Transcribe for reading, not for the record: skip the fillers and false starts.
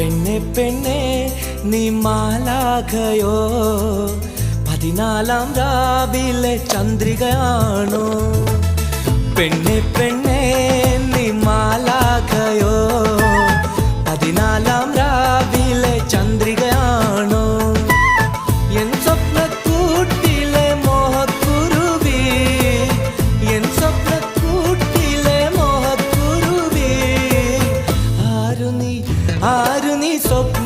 പെണ്ണെ പെണ്ണെ നീ മാലാഖയോ, 14 രാവിലെ ചന്ദ്രികയാണോ? പെണ്ണെ പെണ്ണെ നീ മാലാഖയോ, 14 രാവിലെ ചന്ദ്രികയാണോ? എൻ സ്വപ്നക്കൂട്ടിലെ മോഹക്കുരുവി, എൻ സ്വപ്നക്കൂട്ടിലെ മോഹക്കുരുവി, ആരു നീ സ്വപ്ന